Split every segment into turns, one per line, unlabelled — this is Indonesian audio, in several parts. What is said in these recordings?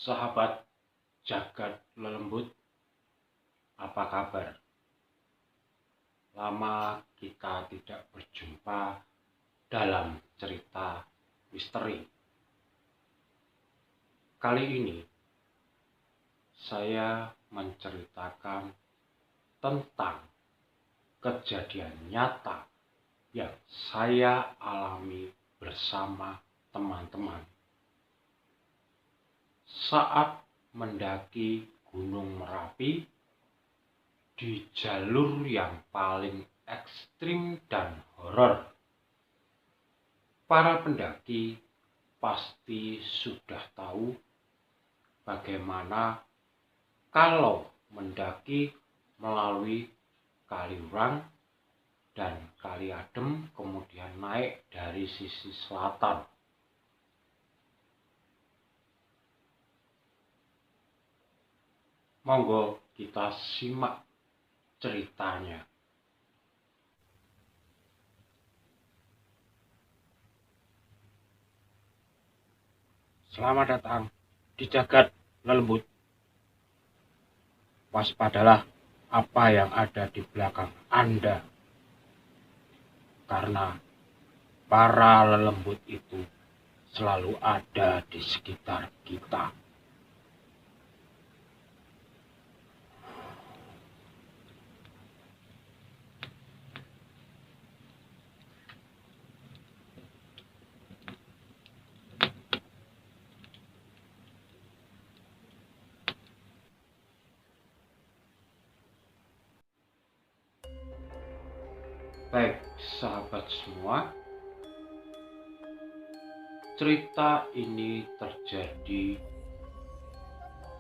Sahabat jagat lelembut, apa kabar? Lama kita tidak berjumpa dalam cerita misteri. Kali ini saya menceritakan tentang kejadian nyata yang saya alami bersama teman-teman saat mendaki Gunung Merapi di jalur yang paling ekstrim dan horor. Para pendaki pasti sudah tahu bagaimana kalau mendaki melalui Kaliurang dan Kali Adem, kemudian naik dari sisi selatan. Monggo kita simak ceritanya. Selamat datang di jagat lelembut. Waspadalah apa yang ada di belakang Anda, karena para lelembut itu selalu ada di sekitar kita. Baik, sahabat semua, cerita ini terjadi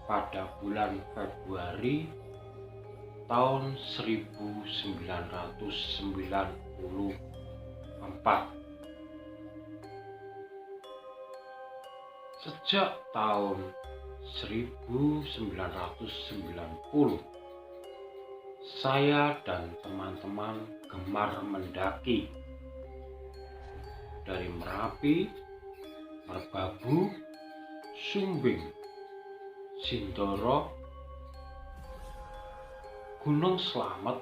pada bulan Februari tahun 1994. Sejak tahun 1990, saya dan teman-teman gemar mendaki dari Merapi, Merbabu, Sumbing, Sindoro, Gunung Slamet,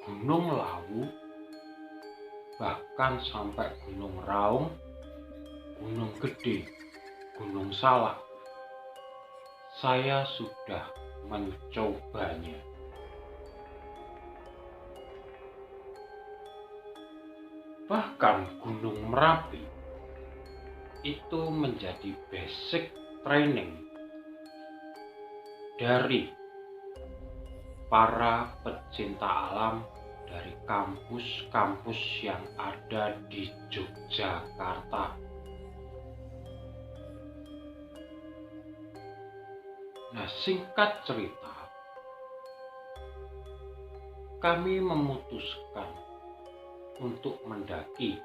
Gunung Lawu, bahkan sampai Gunung Raung, Gunung Gede, Gunung Salak. Saya sudah mencobanya. Bahkan Gunung Merapi itu menjadi basic training dari para pecinta alam dari kampus-kampus yang ada di Yogyakarta. Nah, singkat cerita, kami memutuskan untuk mendaki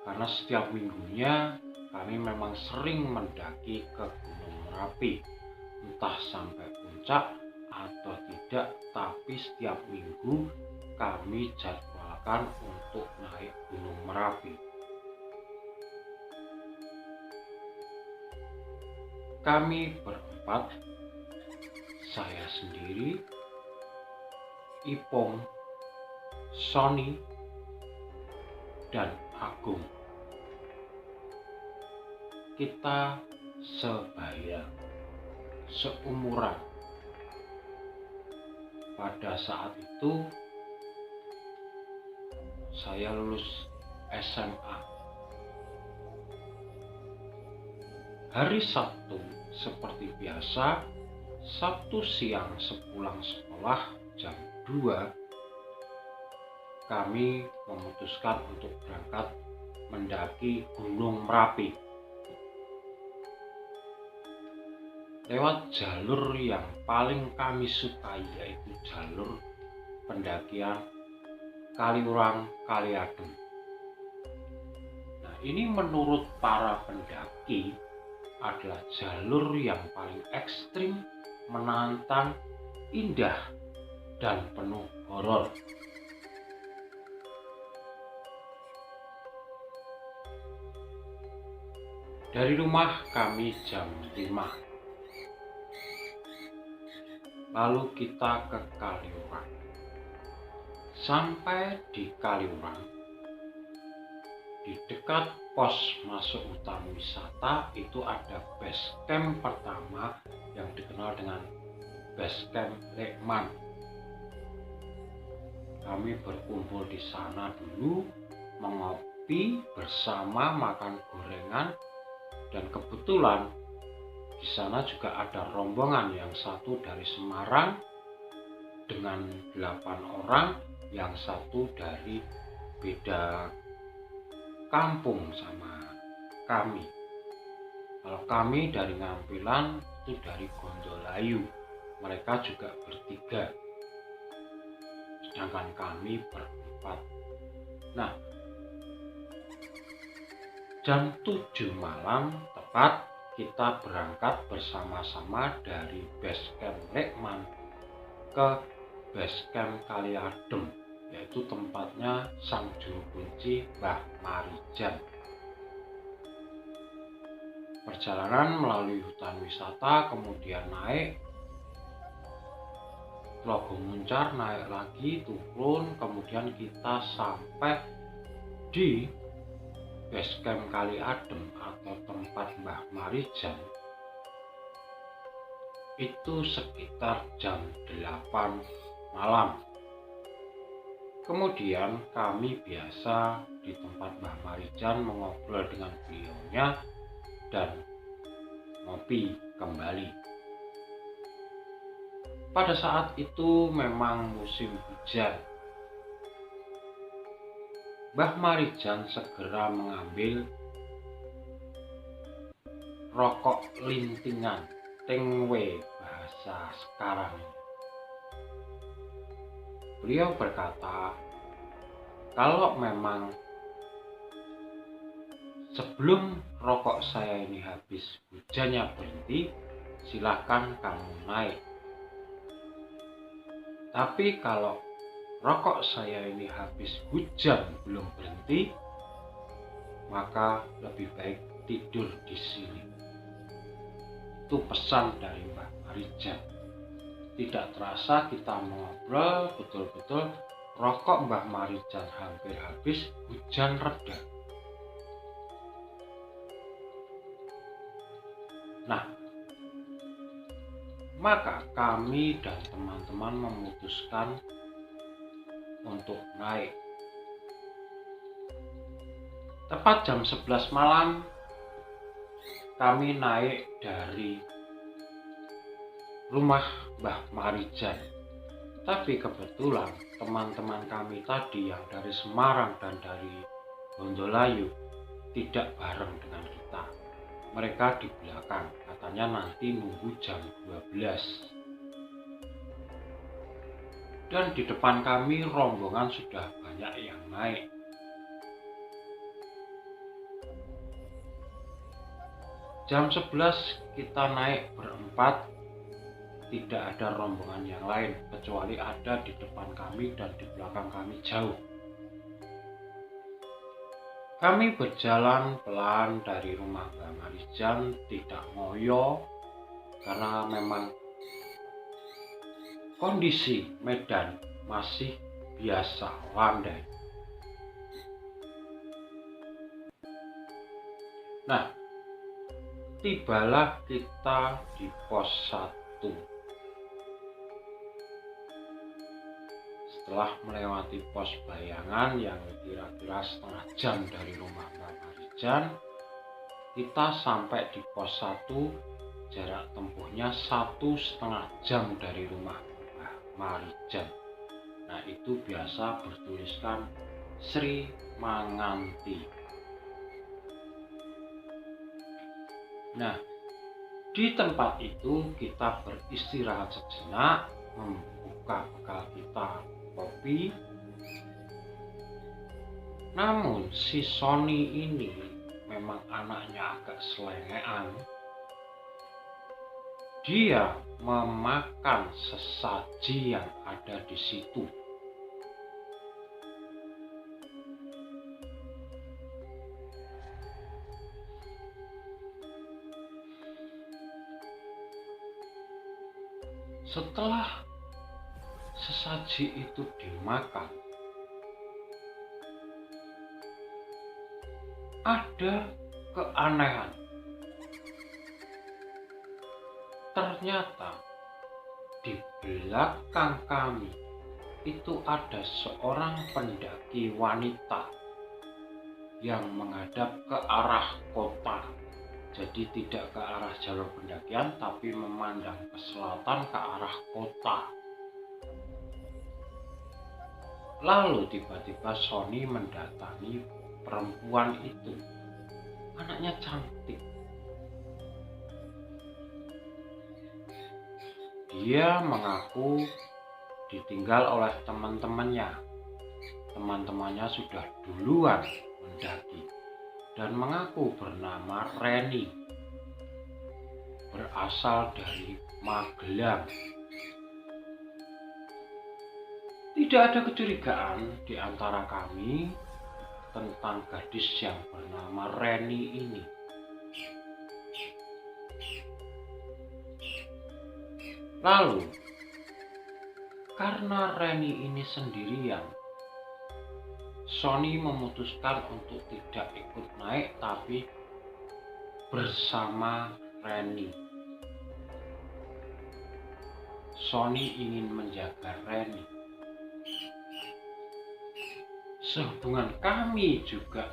karena setiap minggunya kami memang sering mendaki ke Gunung Merapi, entah sampai puncak atau tidak, tapi setiap minggu kami jadwalkan untuk naik Gunung Merapi. Kami berempat, saya sendiri, Ipong, Sony, dan Agung. Kita sebaya, seumuran. Pada saat itu saya lulus SMA. Hari Sabtu seperti biasa, Sabtu siang sepulang sekolah jam 2, kami memutuskan untuk berangkat mendaki Gunung Merapi lewat jalur yang paling kami sukai, yaitu jalur pendakian Kaliurang Kali Adem. Nah, ini menurut para pendaki adalah jalur yang paling ekstrim, menantang, indah, dan penuh horor. Dari rumah kami jam 5. Lalu kita ke Kaliurang. Sampai di Kaliurang, di dekat pos masuk hutan wisata itu ada base camp pertama yang dikenal dengan base camp Lekman. Kami berkumpul di sana dulu, mengopi bersama, makan gorengan, dan kebetulan di sana juga ada rombongan yang satu dari Semarang dengan 8 orang, yang satu dari beda kampung sama kami. Kalau kami dari Ngampilan, itu dari Gondolayu. Mereka juga bertiga, sedangkan kami berempat. Nah, jam 7 malam tepat kita berangkat bersama-sama dari base camp Lekman ke base camp Kaliadem, yaitu tempatnya sang juru kunci Mbah Marijan. Perjalanan melalui hutan wisata, kemudian naik Tlogo Muncar, naik lagi, turun, kemudian kita sampai di base camp Kaliadem atau tempat Mbah Marijan itu sekitar jam 8 malam. Kemudian kami biasa di tempat Mbah Marijan mengobrol dengan beliaunya dan ngopi kembali. Pada saat itu memang musim hujan. Mbah Marijan segera mengambil rokok lintingan, tengwe bahasa sekarang. Beliau berkata, kalau memang sebelum rokok saya ini habis, hujannya berhenti, silahkan kamu naik. Tapi kalau rokok saya ini habis, hujan belum berhenti, maka lebih baik tidur di sini. Itu pesan dari Mbah Marijan. Tidak terasa kita mengobrol, betul-betul rokok Mbah Marijan hampir habis, hujan reda. Nah, maka kami dan teman-teman memutuskan untuk naik. Tepat jam 11 malam kami naik dari rumah Mbah Marijan. Tapi kebetulan teman-teman kami tadi yang dari Semarang dan dari Gondolayu tidak bareng dengan kita. Mereka di belakang, katanya nanti nunggu jam 12. Dan di depan kami rombongan sudah banyak yang naik. Jam 11 kita naik berempat, tidak ada rombongan yang lain kecuali ada di depan kami dan di belakang kami jauh. Kami berjalan pelan dari rumah Mbah Marijan, tidak ngoyo karena memang kondisi medan masih biasa landai. Nah, tibalah kita di pos 1. Setelah melewati pos bayangan yang kira-kira setengah jam dari rumah Mbah Marijan, kita sampai di pos 1, jarak tempuhnya 1,5 jam dari rumah Mbah Marijan. Nah, itu biasa bertuliskan Sri Manganti. Nah, di tempat itu kita beristirahat sejenak, membuka bekal kita kopi. Namun si Sony ini memang anaknya agak selengean. Dia memakan sesaji yang ada di situ. Setelah sesaji itu dimakan, ada keanehan. Ternyata di belakang kami itu ada seorang pendaki wanita yang menghadap ke arah kota. Jadi tidak ke arah jalur pendakian, tapi memandang ke selatan ke arah kota. Lalu tiba-tiba Sony mendatangi perempuan itu. Anaknya cantik. Dia mengaku ditinggal oleh teman-temannya. Teman-temannya sudah duluan mendaki dan mengaku bernama Reni, berasal dari Magelang. Tidak ada kecurigaan di antara kami tentang gadis yang bernama Reni ini. Lalu, karena Reni ini sendirian, Sony memutuskan untuk tidak ikut naik tapi bersama Reni. Sony ingin menjaga Reni. Sehubungan kami juga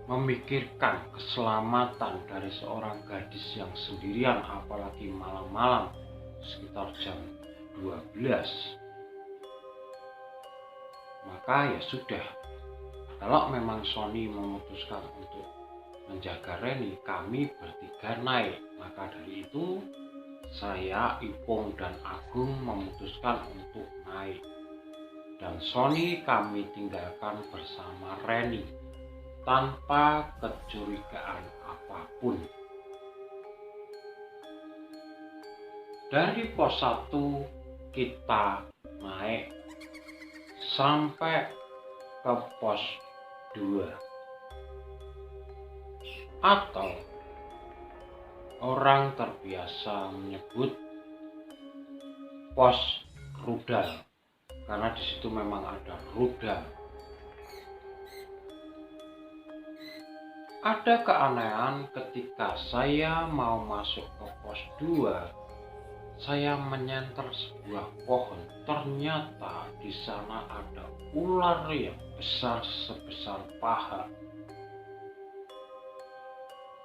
memikirkan keselamatan dari seorang gadis yang sendirian, apalagi malam-malam sekitar jam 12. Maka ya sudah, kalau memang Sony memutuskan untuk menjaga Reni, kami bertiga naik. Maka dari itu saya, Ipung, dan Agung memutuskan untuk naik. Dan Sony kami tinggalkan bersama Reni tanpa kecurigaan apapun. Dari pos 1 kita naik sampai ke pos 2, atau orang terbiasa menyebut pos rudal, karena di situ memang ada rudal. Ada keanehan ketika saya mau masuk ke pos 2. Saya menyenter sebuah pohon. Ternyata di sana ada ular yang besar sebesar paha.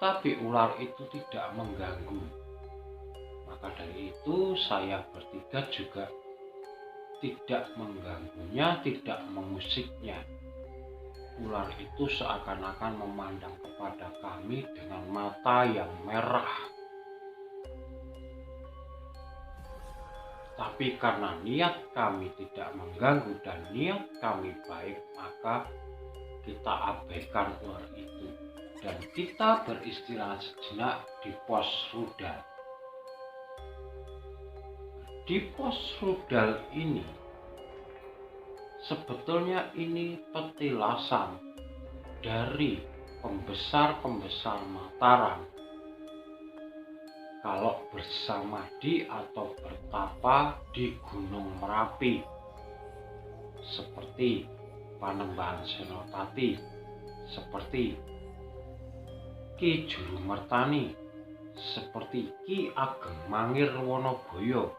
Tapi ular itu tidak mengganggu. Maka dari itu saya bertiga juga tidak mengganggunya, tidak mengusiknya. Ular itu seakan-akan memandang kepada kami dengan mata yang merah. Tapi karena niat kami tidak mengganggu dan niat kami baik, maka kita abaikan ular itu dan kita beristirahat sejenak di pos rudal. Di pos rudal ini sebetulnya ini petilasan dari pembesar-pembesar Mataram kalau bersamadi atau bertapa di Gunung Merapi, seperti Panembahan Senopati, seperti Ki Jurumertani, seperti Ki Ageng Mangir Wonoboyo,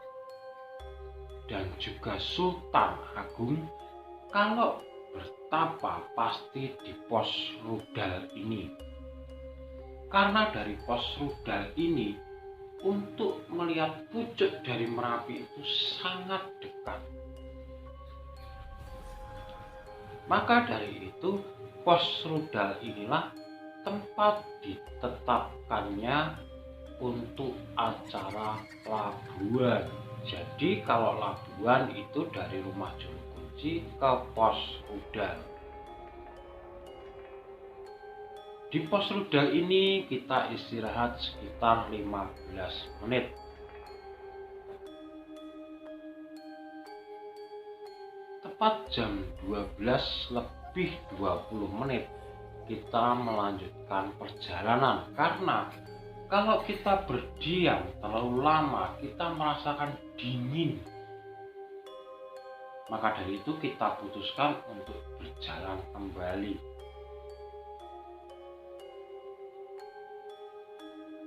dan juga Sultan Agung. Kalau bertapa pasti di pos rudal ini, karena dari pos rudal ini untuk melihat pucuk dari Merapi itu sangat dekat. Maka dari itu pos rudal inilah tempat ditetapkannya untuk acara labuan. Jadi kalau labuan itu dari rumah juru kunci ke pos rudal. Di pos rudal ini kita istirahat sekitar 15 menit. Tepat jam 12:20 kita melanjutkan perjalanan, karena Kalau kita berdiam terlalu lama, kita merasakan dingin. Maka dari itu kita putuskan untuk berjalan kembali.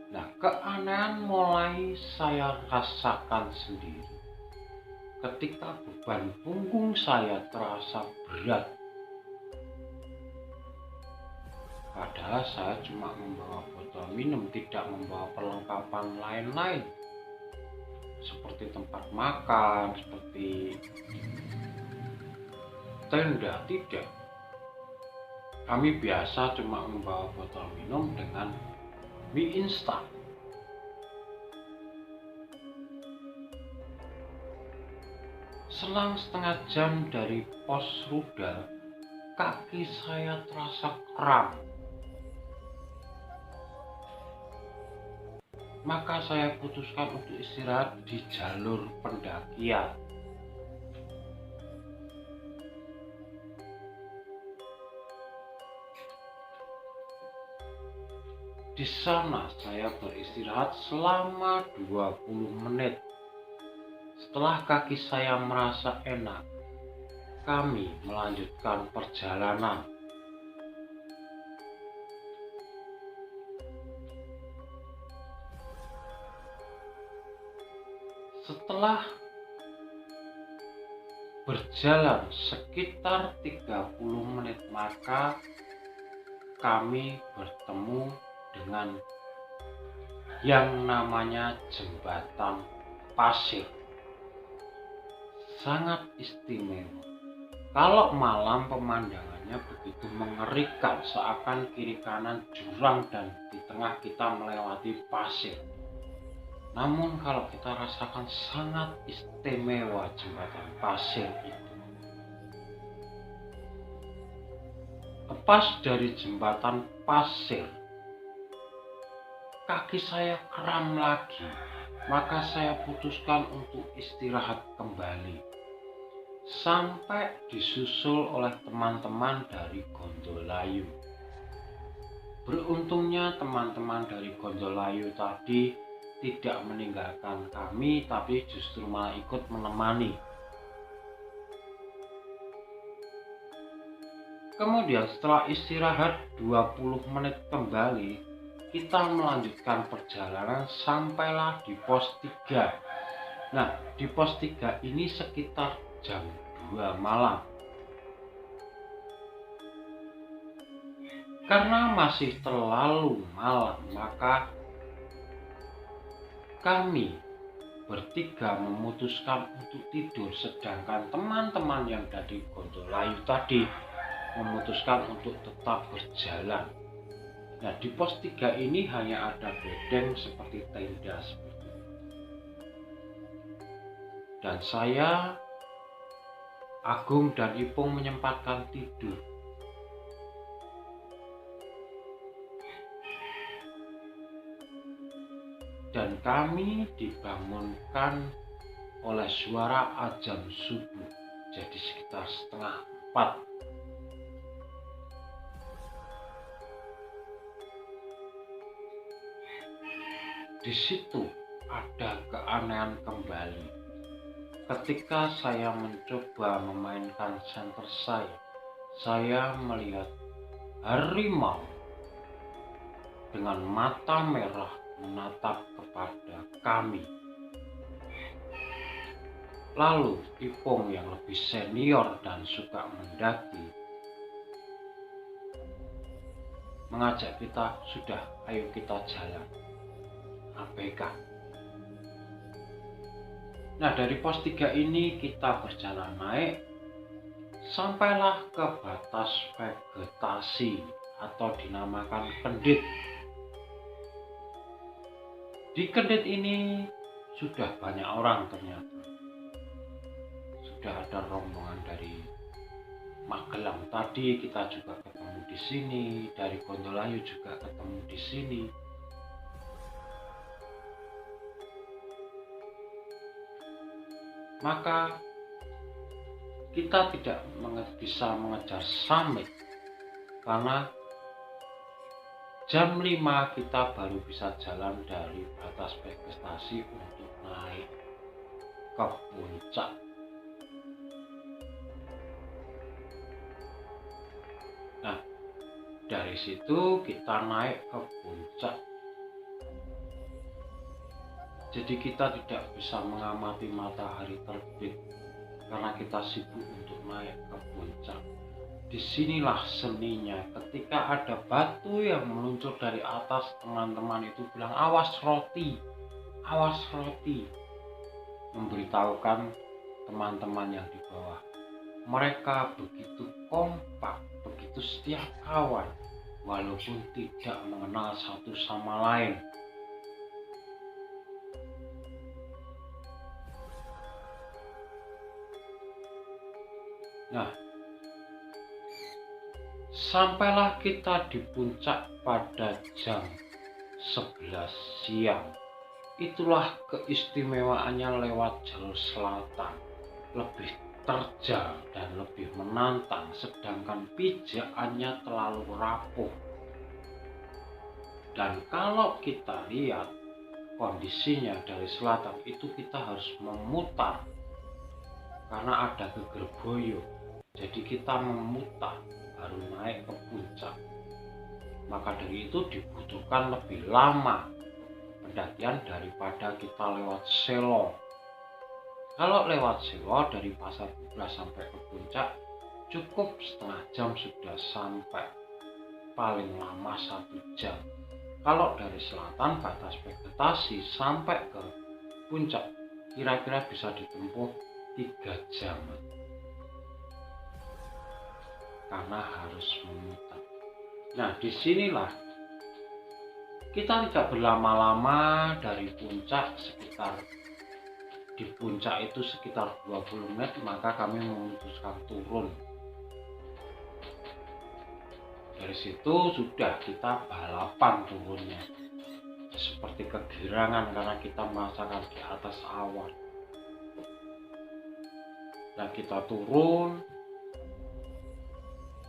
Nah, keanehan mulai saya rasakan sendiri. Ketika beban punggung saya terasa berat. Padahal saya cuma membawa botol minum, tidak membawa perlengkapan lain-lain. Seperti tempat makan, seperti tenda, tidak. Kami biasa cuma membawa botol minum dengan mie instan. Selang setengah jam dari pos rudal, kaki saya terasa kram. Maka saya putuskan untuk istirahat di jalur pendakian. Di sana saya beristirahat selama 20 menit. Setelah kaki saya merasa enak, kami melanjutkan perjalanan. Setelah berjalan sekitar 30 menit, maka kami bertemu dengan yang namanya jembatan pasir. Sangat istimewa. Kalau malam pemandangannya begitu mengerikan, seakan kiri kanan jurang dan di tengah kita melewati pasir. Namun kalau kita rasakan sangat istimewa jembatan pasir itu. Lepas dari jembatan pasir, kaki saya kram lagi, maka saya putuskan untuk istirahat kembali. Sampai disusul oleh teman-teman dari Gondolayu. Beruntungnya teman-teman dari Gondolayu tadi tidak meninggalkan kami, tapi justru malah ikut menemani. Kemudian setelah istirahat 20 menit kembali, kita melanjutkan perjalanan sampailah di pos 3. Nah, di pos 3 ini sekitar jam 2 malam. Karena masih terlalu malam, maka kami bertiga memutuskan untuk tidur, sedangkan teman-teman yang dari Gondolayu tadi memutuskan untuk tetap berjalan. Nah, di pos 3 ini hanya ada bedeng seperti tenda seperti itu. Dan saya, Agung dan Ipung menyempatkan tidur. Dan kami dibangunkan oleh suara azan subuh. Jadi sekitar setengah 4. Di situ ada keanehan kembali. Ketika saya mencoba memainkan senter saya melihat harimau dengan mata merah menatap kepada kami. Lalu Ipung yang lebih senior dan suka mendaki mengajak kita, sudah ayo kita jalan, abaikan. Nah, dari pos 3 ini kita berjalan naik sampailah ke batas vegetasi atau dinamakan kendit. Di kendit ini sudah banyak orang ternyata. Sudah ada rombongan dari Magelang tadi, kita juga ketemu di sini, dari Gondolayu juga ketemu di sini. Maka kita tidak bisa mengejar summit karena Jam 5 kita baru bisa jalan dari batas vegetasi untuk naik ke puncak. Nah, dari situ kita naik ke puncak. Jadi kita tidak bisa mengamati matahari terbit karena kita sibuk untuk naik ke puncak. Disinilah seninya, ketika ada batu yang meluncur dari atas, teman-teman itu bilang awas roti, awas roti, memberitahukan teman-teman yang di bawah. Mereka begitu kompak, begitu setia kawan, walaupun tidak mengenal satu sama lain. Nah, sampailah kita di puncak pada jam 11 siang. Itulah keistimewaannya lewat jalur selatan. Lebih terjal dan lebih menantang, sedangkan pijakannya terlalu rapuh. Dan kalau kita lihat kondisinya dari selatan itu, kita harus memutar karena ada Gegerboyo. Jadi kita memutar baru naik ke puncak. Maka dari itu dibutuhkan lebih lama pendakian daripada kita lewat Selo. Kalau lewat Selo dari Pasar Buglas sampai ke puncak cukup setengah jam sudah sampai, paling lama 1 jam. Kalau dari selatan batas vegetasi sampai ke puncak kira-kira bisa ditempuh 3 jam karena harus memutar. Nah, disinilah kita tidak berlama-lama. Dari puncak di puncak itu sekitar 20 menit, maka kami memutuskan turun. Dari situ sudah kita balapan turunnya, seperti kegirangan karena kita merasakan di atas awan. Nah, kita turun,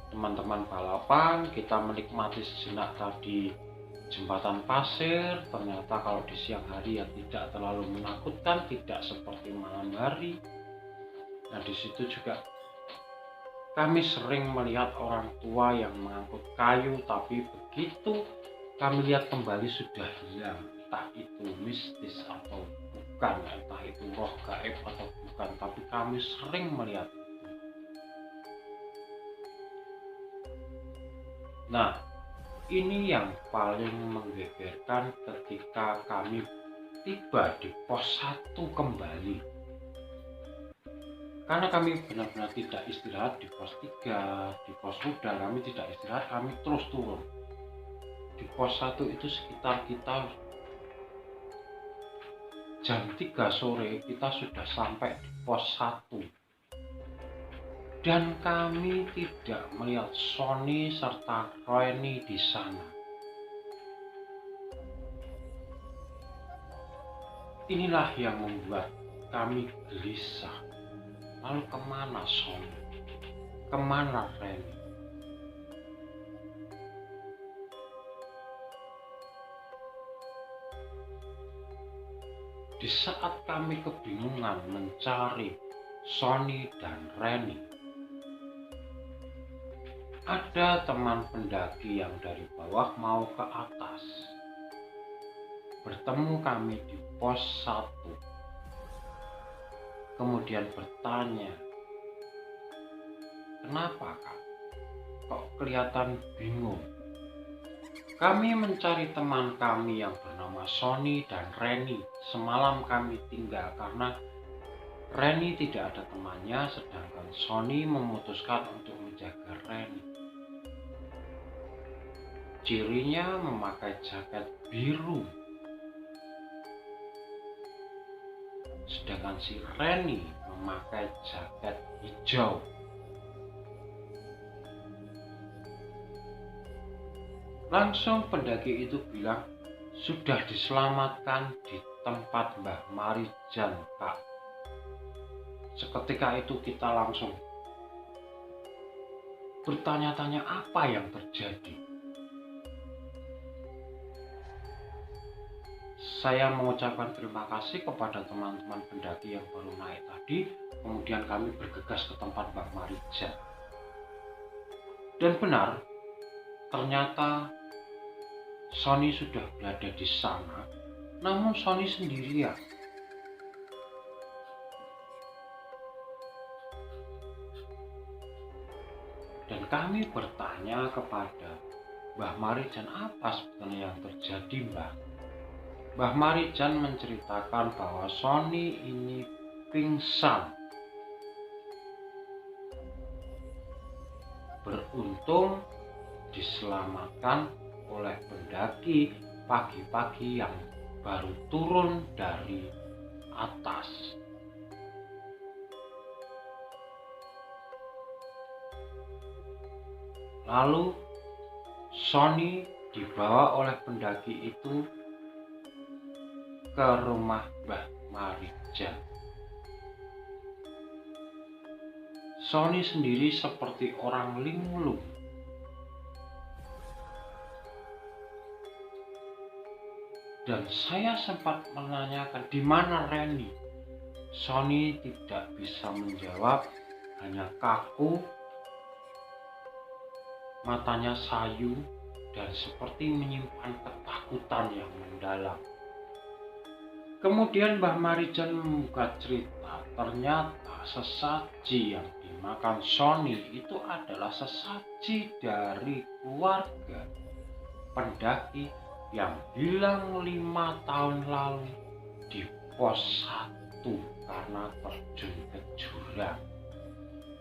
teman-teman balapan, kita menikmati sejenak tadi jembatan pasir. Ternyata kalau di siang hari ya tidak terlalu menakutkan, tidak seperti malam hari. Nah, di situ juga kami sering melihat orang tua yang mengangkut kayu, tapi begitu kami lihat kembali sudah hilang. Entah itu mistis atau bukan, entah itu roh gaib atau bukan, tapi kami sering melihat itu. Nah, ini yang paling menggegerkan ketika kami tiba di pos 1 kembali. Karena kami benar-benar tidak istirahat di pos 3, di pos udara kami tidak istirahat, kami terus turun. Di pos 1 itu sekitar kita jam 3 sore kita sudah sampai di pos 1. Dan kami tidak melihat Sony serta Reni di sana. Inilah yang membuat kami gelisah. Lalu kemana Sony? Kemana Reni? Di saat kami kebingungan mencari Sony dan Reni, ada teman pendaki yang dari bawah mau ke atas. Bertemu kami di pos 1. Kemudian bertanya, "Kenapa Kak? Kok kelihatan bingung?" Kami mencari teman kami yang bernama Sony dan Reni. Semalam kami tinggal karena Reni tidak ada temannya, sedangkan Sony memutuskan untuk menjaga Reni. Cirinya memakai jaket biru, sedangkan si Reni memakai jaket hijau. Langsung pendaki itu bilang, "Sudah diselamatkan di tempat Mbah Marijan, Kak." Seketika itu kita langsung bertanya-tanya apa yang terjadi. saya mengucapkan terima kasih kepada teman-teman pendaki yang baru naik tadi. Kemudian kami bergegas ke tempat Mbak Marijan. Dan benar, ternyata Sony sudah berada di sana, namun Sony sendirian. Dan kami bertanya kepada Mbah Marijan, apa sebetulnya yang terjadi, Mbah? Mbah Marijan menceritakan bahwa Sony ini pingsan. Beruntung diselamatkan oleh pendaki pagi-pagi yang baru turun dari atas. Lalu Sony dibawa oleh pendaki itu ke rumah Mbah Marijan. Sony sendiri seperti orang linglung. Dan saya sempat menanyakan di mana Reni. Sony tidak bisa menjawab, hanya kaku, matanya sayu, dan seperti menyimpan ketakutan yang mendalam. Kemudian Mbah Marijan membuka cerita, ternyata sesaji yang dimakan Sony itu adalah sesaji dari keluarga pendaki yang hilang 5 tahun lalu di pos 1 karena terjun ke jurang.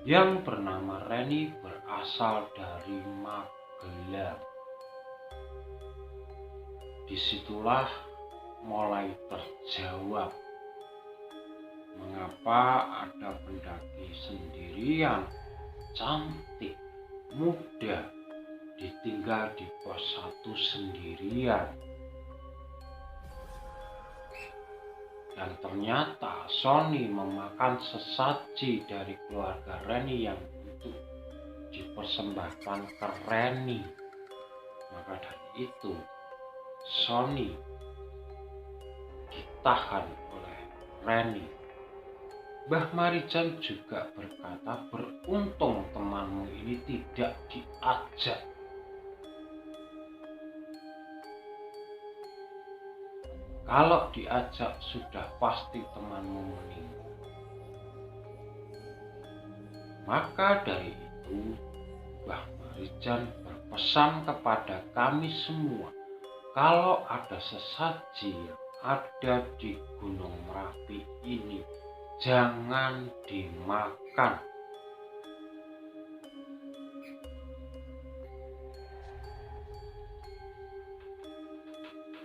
Yang bernama Reni berasal dari Magelang. Disitulah mulai terjawab mengapa ada pendaki sendirian, cantik, muda, ditinggal di pos 1 sendirian. Dan ternyata Sony memakan sesaji dari keluarga Reni yang untuk dipersembahkan ke Reni. Maka dari itu Sony ditahan oleh Reni. Mbah Marijan juga berkata, beruntung temanmu ini tidak diajak. Kalau diajak sudah pasti temanmu meninggal. Maka dari itu Mbah Marijan berpesan kepada kami semua, kalau ada sesaji yang ada di Gunung Merapi ini, jangan dimakan.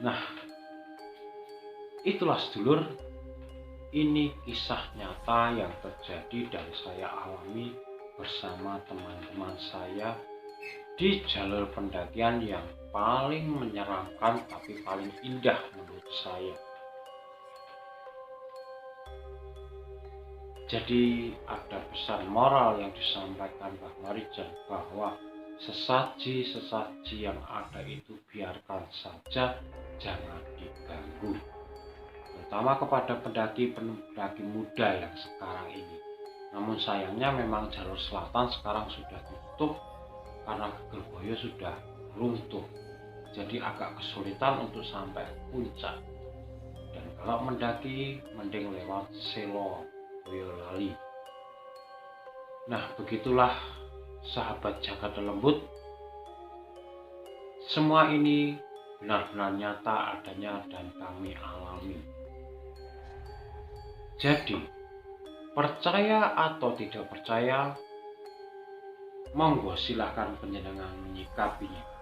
Nah, itulah sedulur, ini kisah nyata yang terjadi dan saya alami bersama teman-teman saya di jalur pendakian yang paling menyeramkan tapi paling indah menurut saya. Jadi ada pesan moral yang disampaikan Mbah Marijan bahwa sesaji-sesaji yang ada itu biarkan saja, jangan diganggu. Terutama kepada pendaki-pendaki muda yang sekarang ini. Namun sayangnya memang jalur selatan sekarang sudah tutup karena Gegerboyo sudah runtuh. Jadi agak kesulitan untuk sampai puncak. Dan kalau mendaki mending lewat Selo Boyolali. Nah, begitulah sahabat Jakarta Lembut. Semua ini benar-benar nyata adanya dan kami alami. Jadi, percaya atau tidak percaya, monggo silahkan panjenengan menyikapinya.